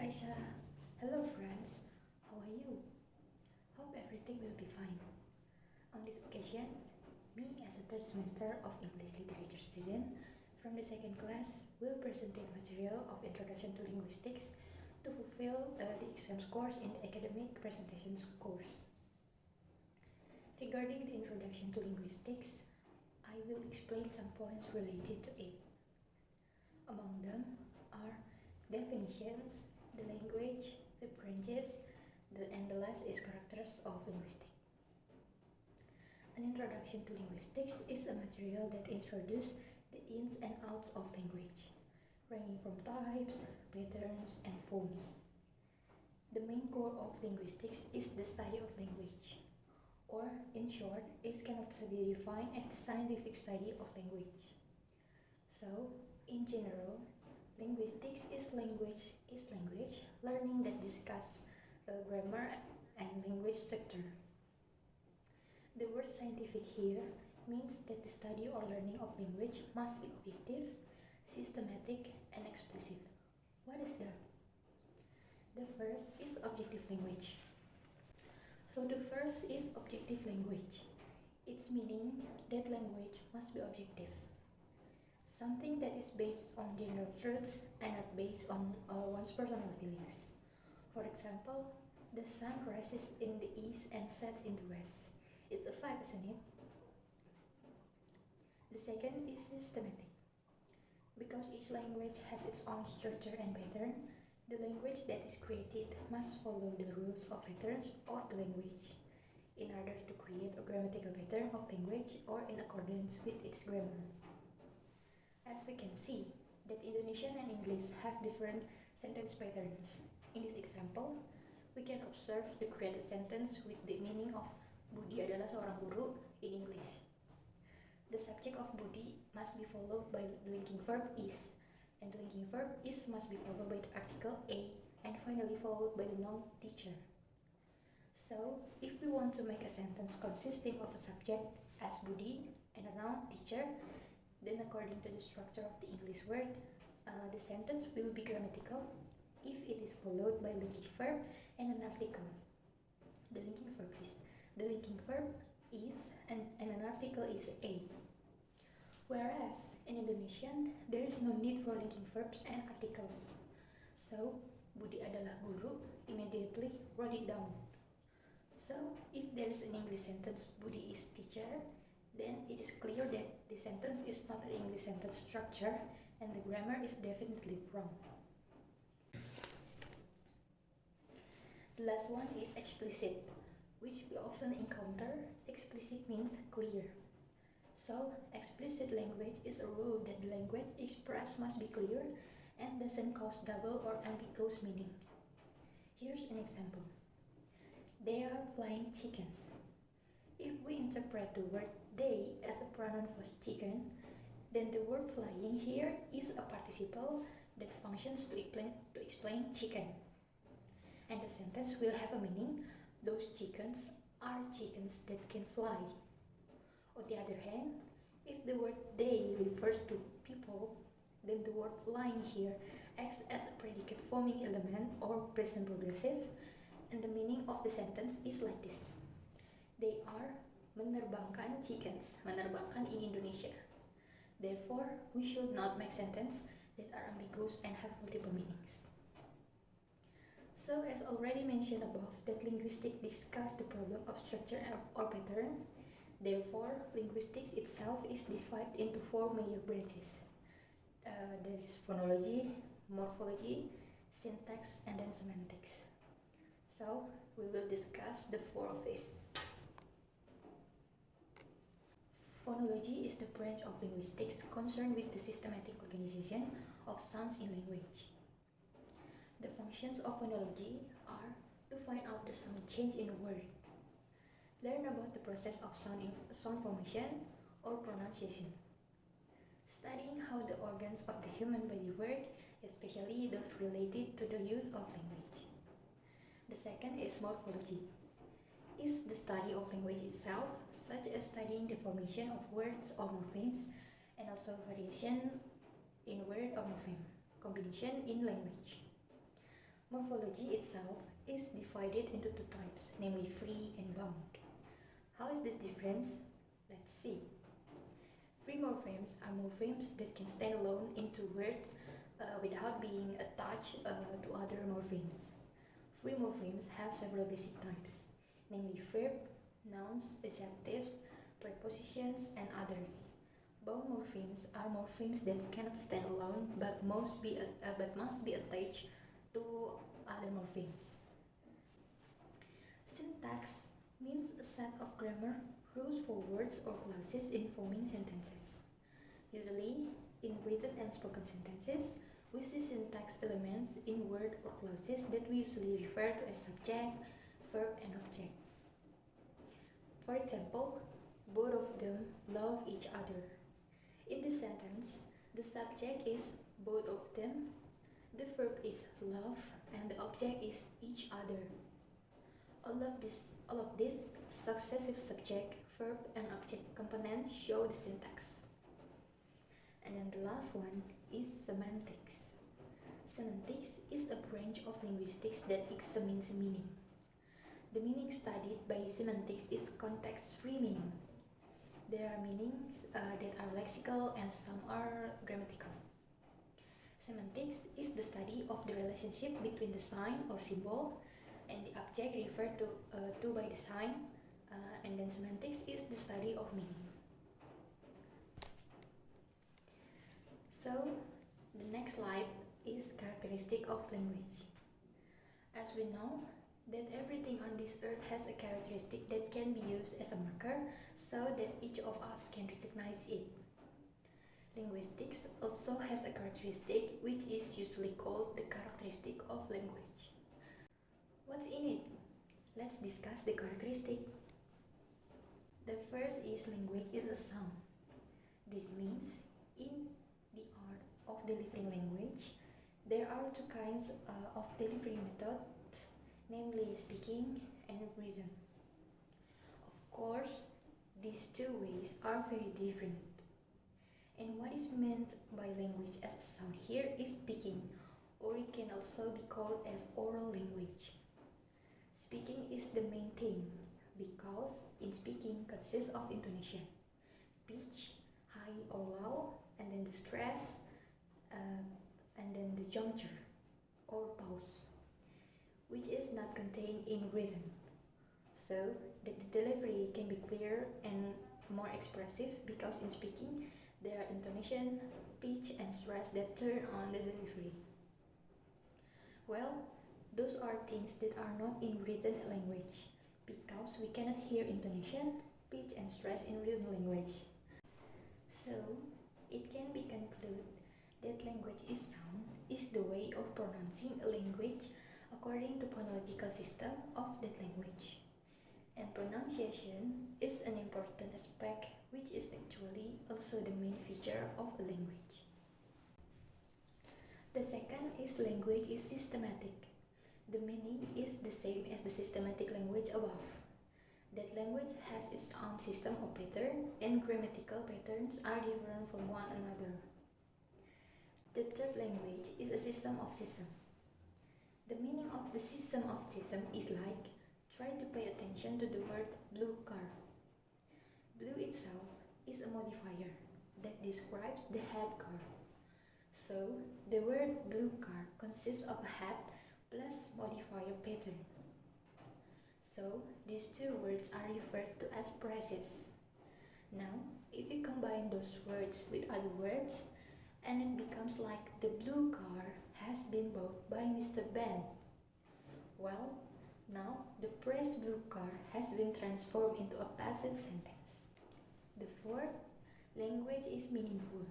Aisha. Hello friends. How are you? Hope everything will be fine. On this occasion, me as a third semester of English literature student from the second class will present the material of Introduction to Linguistics to fulfill the exam course in the academic presentations course. Regarding the Introduction to Linguistics, I will explain some points related to it. Among them are definitions, the language, the branches, and the last is characters of linguistics. An introduction to linguistics is a material that introduces the ins and outs of language, ranging from types, patterns, and forms. The main core of linguistics is the study of language, or in short, it cannot be defined as the scientific study of language. So, in general, linguistics is language learning that discuss grammar and language structure. The word scientific here means that the study or learning of language must be objective, systematic, and explicit. What is that? The first is objective language. So the first is objective language. Its meaning that language must be objective. Something that is based on general truths and not based on one's personal feelings. For example, the sun rises in the east and sets in the west. It's a fact, isn't it? The second is systematic. Because each language has its own structure and pattern, the language that is created must follow the rules or patterns of the language in order to create a grammatical pattern of language or in accordance with its grammar. As we can see, that Indonesian and English have different sentence patterns. In this example, we can observe the created sentence with the meaning of Budi adalah seorang guru in English. The subject of Budi must be followed by the linking verb is, and the linking verb is must be followed by the article a, and finally followed by the noun teacher. So, if we want to make a sentence consisting of a subject as Budi and a noun teacher, then according to the structure of the English word, the sentence will be grammatical if it is followed by linking verb and an article. The linking verb is and an article is a. Whereas in Indonesian, there is no need for linking verbs and articles. So, Budi adalah guru immediately wrote it down. So, if there is an English sentence, Budi is teacher, then it is clear that the sentence is not an English sentence structure and the grammar is definitely wrong. The last one is explicit, which we often encounter. Explicit means clear. So, explicit language is a rule that the language expressed must be clear and doesn't cause double or ambiguous meaning. Here's an example. They are flying chickens. If we interpret the word they as a pronoun for chicken, then the word flying here is a participle that functions to explain chicken. And the sentence will have a meaning, those chickens are chickens that can fly. On the other hand, if the word they refers to people, then the word flying here acts as a predicate forming element or present progressive, and the meaning of the sentence is like this. They are menerbangkan chickens, menerbangkan in Indonesia. Therefore, we should not make sentences that are ambiguous and have multiple meanings. So, as already mentioned above, that linguistics discuss the problem of structure or pattern. Therefore, linguistics itself is divided into four major branches. There is phonology, morphology, syntax, and then semantics. So, we will discuss the four of these. Phonology is the branch of linguistics concerned with the systematic organization of sounds in language. The functions of phonology are to find out the sound change in a word, learn about the process of sound formation or pronunciation, studying how the organs of the human body work, especially those related to the use of language. The second is morphology. Is the study of language itself, such as studying the formation of words or morphemes, and also variation in word or morpheme combination in language. Morphology itself is divided into two types, namely free and bound. How is this difference? Let's see. Free morphemes are morphemes that can stand alone into words without being attached to other morphemes. Free morphemes have several basic types, namely verb, nouns, adjectives, prepositions, and others. Bound morphemes are morphemes that cannot stand alone but must be attached to other morphemes. Syntax means a set of grammar rules for words or clauses in forming sentences. Usually, in written and spoken sentences, we see syntax elements in word or clauses that we usually refer to as subject, verb, and object. For example, both of them love each other. In this sentence, the subject is both of them, the verb is love, and the object is each other. All of these successive subject, verb, and object components show the syntax. And then the last one is semantics. Semantics is a branch of linguistics that examines meaning. The meaning studied by semantics is context-free meaning. There are meanings that are lexical and some are grammatical. Semantics is the study of the relationship between the sign or symbol and the object referred to by the sign, and then semantics is the study of meaning. So, the next slide is characteristic of language. As we know, that everything on this earth has a characteristic that can be used as a marker so that each of us can recognize it. Linguistics also has a characteristic which is usually called the characteristic of language. What's in it? Let's discuss the characteristic. The first is language is a sound. This means in the art of delivering language, there are two kinds of delivery methods, namely speaking and written. Of course, these two ways are very different. And what is meant by language as a sound here is speaking, or it can also be called as oral language. Speaking is the main thing because in speaking consists of intonation, pitch, high or low, and then the stress, and then the juncture or pause, which is not contained in rhythm, so that the delivery can be clear and more expressive because in speaking there are intonation, pitch, and stress that turn on the delivery. Well, those are things that are not in written language because we cannot hear intonation, pitch, and stress in written language. So, it can be concluded that language is sound is the way of pronouncing a language according to phonological system of that language. And pronunciation is an important aspect which is actually also the main feature of a language. The second is language is systematic. The meaning is the same as the systematic language above. That language has its own system of pattern and grammatical patterns are different from one another. The third language is a system of system. The meaning of the system of system is like, try to pay attention to the word blue car. Blue itself is a modifier that describes the head car. So, the word blue car consists of a head plus modifier pattern. So, these two words are referred to as phrases. Now, if you combine those words with other words, and it becomes like the blue car has been bought by Mr. Ben. Well, now the phrase blue car has been transformed into a passive sentence. The fourth, language is meaningful.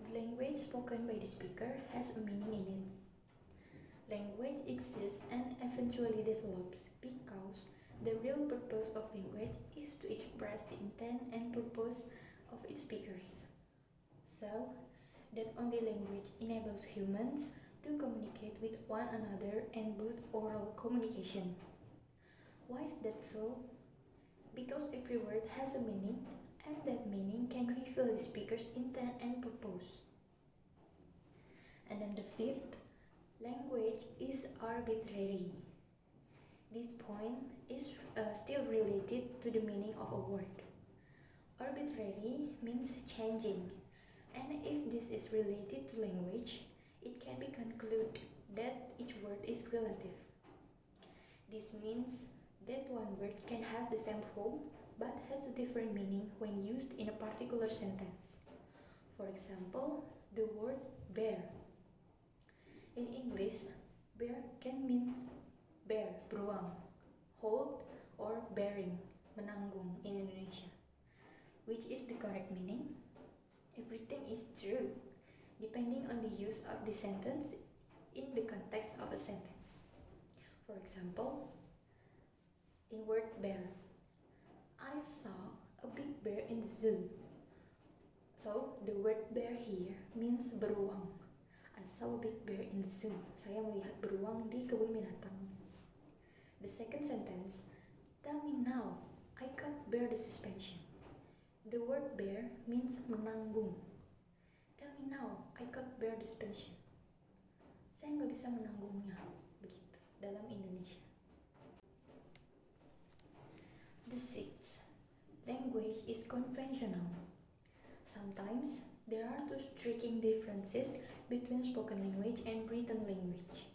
The language spoken by the speaker has a meaning in it. Language exists and eventually develops because the real purpose of language is to express the intent and purpose of its speakers. So, that only language enables humans to communicate with one another and build oral communication. Why is that so? Because every word has a meaning, and that meaning can reveal the speaker's intent and purpose. And then the fifth, Language is arbitrary. This point is still related to the meaning of a word. Arbitrary means changing, and if this is related to language, it can be concluded that each word is relative. This means that one word can have the same form but has a different meaning when used in a particular sentence. For example, the word bear. In English, bear can mean bear, beruang, hold, or bearing, menanggung in Indonesia. Which is the correct meaning? Everything is true, depending on the use of the sentence in the context of a sentence. For example, in word bear, I saw a big bear in the zoo. So, the word bear here means beruang. I saw a big bear in the zoo. Saya melihat beruang di kebun binatang. The second sentence, tell me now, I can't bear the suspension. The word bear means menanggung. Tell me now, I can't bear the suspension. Saya nggak bisa menanggungnya, begitu dalam Indonesia. The sixth, language is conventional. Sometimes there are two striking differences between spoken language and written language.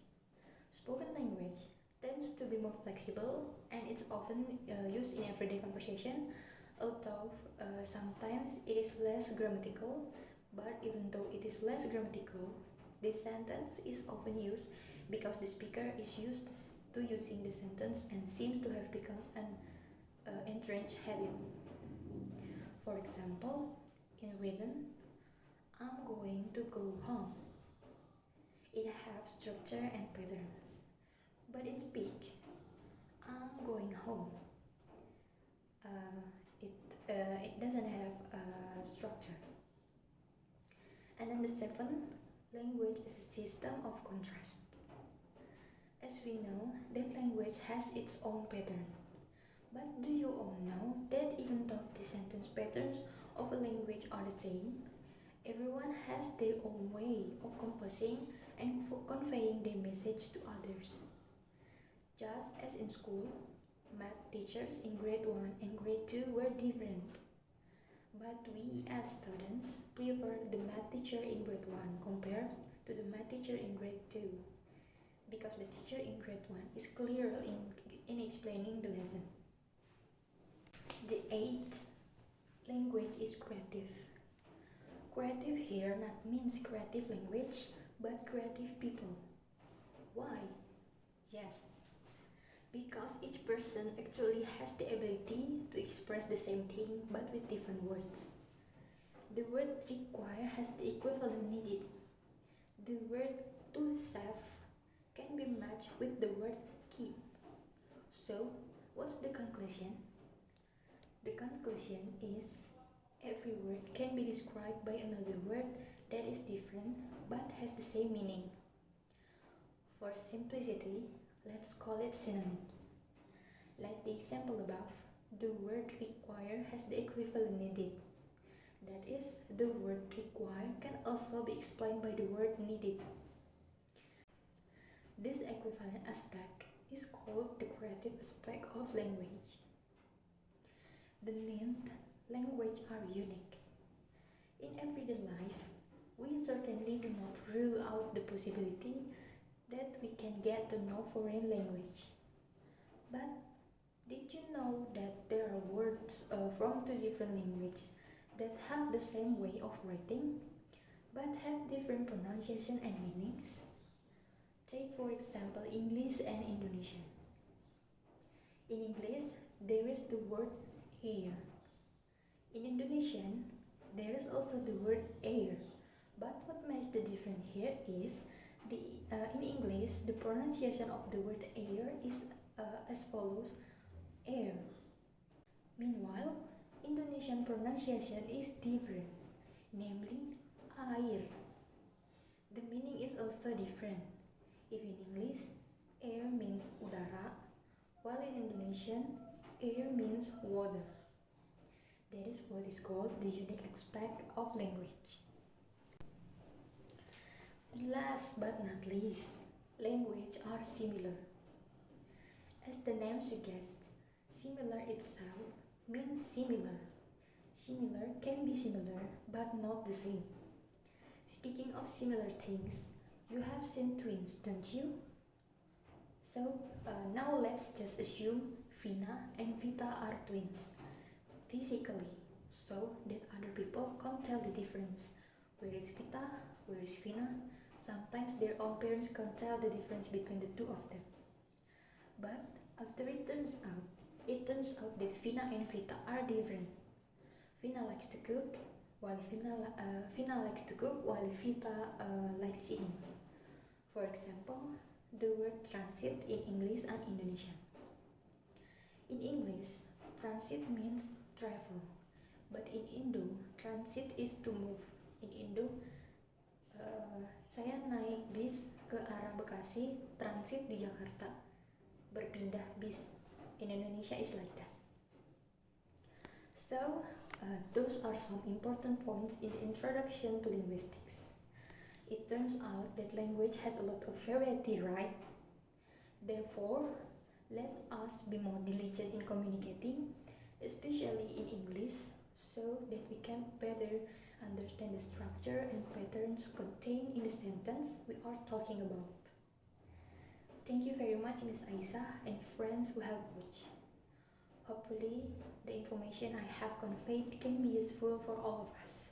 Spoken language tends to be more flexible and it's often used in everyday conversation, although sometimes it is less grammatical, but even though it is less grammatical, this sentence is often used because the speaker is used to using the sentence and seems to have become an entrenched habit. For example, in written, I'm going to go home. It has structure and patterns. But in speak, I'm going home. It doesn't have a structure. And then the seventh, language is a system of contrast. As we know, that language has its own pattern. But do you all know that even though the sentence patterns of a language are the same, everyone has their own way of composing and conveying their message to others. Just as in school, math teachers in grade 1 and grade 2 were different. But we as students prefer the math teacher in grade 1 compared to the math teacher in grade 2 because the teacher in grade 1 is clear in explaining the lesson. The eighth, language is creative. Creative here not means creative language, but creative people. Why? Yes, because each person actually has the ability to express the same thing but with different words. The word require has the equivalent needed. The word to save can be matched with the word keep. So, what's the conclusion? The conclusion is every word can be described by another word that is different but has the same meaning. For simplicity, let's call it synonyms. Like the example above, the word require has the equivalent needed. That is, the word require can also be explained by the word needed. This equivalent aspect is called the creative aspect of language. The ninth, language are unique. In everyday life, we certainly do not rule out the possibility that we can get to know foreign language. But did you know that there are words from two different languages that have the same way of writing, but have different pronunciation and meanings? Take for example English and Indonesian. In English, there is the word air. In Indonesian, there is also the word air. But what makes the difference here is in English, the pronunciation of the word air is as follows, air. Meanwhile, Indonesian pronunciation is different, namely air. The meaning is also different. If in English, air means udara, while in Indonesian, air means water. That is what is called the unique aspect of language. Last but not least, language are similar. As the name suggests, similar itself means similar. Similar can be similar, but not the same. Speaking of similar things, you have seen twins, don't you? So now let's just assume Vina and Vita are twins, physically, so that other people can't tell the difference. Where is Vita? Where is Vina? Sometimes their own parents can't tell the difference between the two of them. But after it turns out that Vina and Vita are different. Vina likes to cook, while Vina likes to cook, while Vita likes singing. For example, the word transit in English and Indonesian. In English, transit means travel, but in Indo, transit is to move. In Indo, saya naik bis ke arah Bekasi, transit di Jakarta, berpindah bis. In Indonesia is like that. So, those are some important points in the introduction to linguistics. It turns out that language has a lot of variety, right? Therefore, let us be more diligent in communicating, especially in English, so that we can better understand the structure and patterns contained in the sentence we are talking about. Thank you very much, Miss Aisa and friends who have watched. Hopefully, the information I have conveyed can be useful for all of us.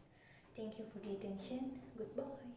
Thank you for the attention. Goodbye.